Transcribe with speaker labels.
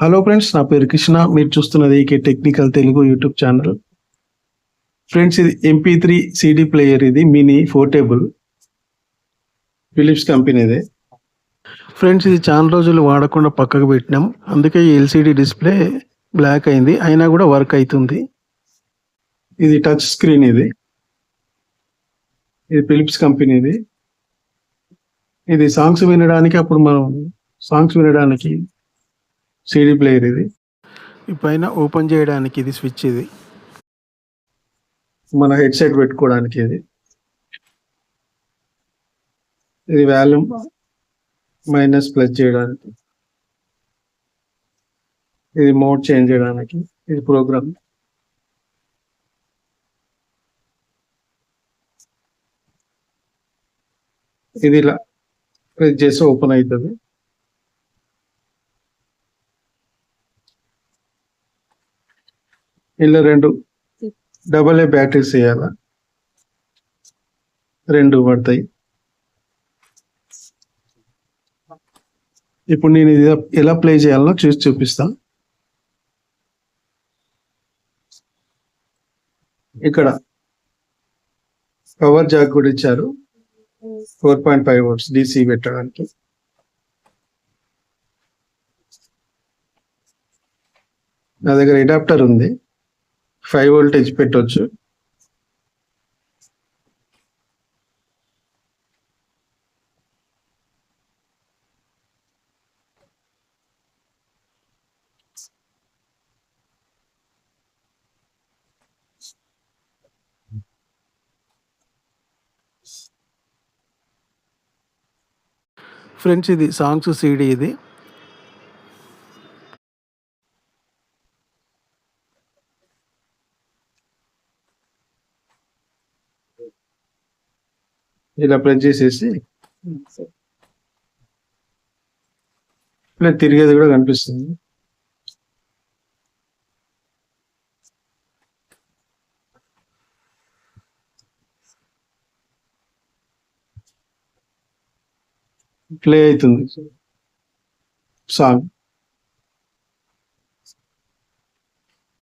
Speaker 1: Hello friends, నా పేరు కృష్ణ. మీరు చూస్తున్నది EK technical Telugu YouTube channel. Friends, ఇది MP3 CD ప్లేయర్. ఇది మినీ పోర్టబుల్, ఫిలిప్స్ కంపెనీదే. ఫ్రెండ్స్, ఇది చాలా రోజులు వాడకుండా పక్కకు పెట్టినాం. అందుకే ఈ LCD డిస్ప్లే బ్లాక్ అయింది, అయినా కూడా వర్క్ అవుతుంది. ఇది టచ్ స్క్రీన్. ఇది ఫిలిప్స్ కంపెనీది. ఇది సాంగ్స్ వినడానికి, అప్పుడు మనం సాంగ్స్ వినడానికి CD ప్లేయర్. ఇది ఈ పైన ఓపెన్ చేయడానికి ఇది స్విచ్. ఇది మన హెడ్ సెట్ పెట్టుకోవడానికి. ఇది వాల్యూమ్ మైనస్ ప్లస్ చేయడానికి. ఇది మోడ్ చేంజ్ చేయడానికి. ఇది ప్రోగ్రామ్. ఇది ఇలా ప్రెస్ చేసి ఓపెన్ అవుతుంది. ఇలా 2 AA బ్యాటరీస్ వేయాలా, 2 పడతాయి. ఇప్పుడు నేను ఇది ఎలా ప్లే చేయాలో చూపిస్తాను. ఇక్కడ పవర్ జాక్ కూడా ఇచ్చారు, 4.5 volts DC పెట్టడానికి. నా దగ్గర అడాప్టర్ ఉంది, 5 voltage పెట్టవచ్చు. ఫ్రెండ్స్, ఇది సాంగ్స్ CD. ఇది ఇలా ప్రెస్ చేసేసి ఇలా తిరిగేది కూడా కనిపిస్తుంది. ప్లే అవుతుంది సాంగ్.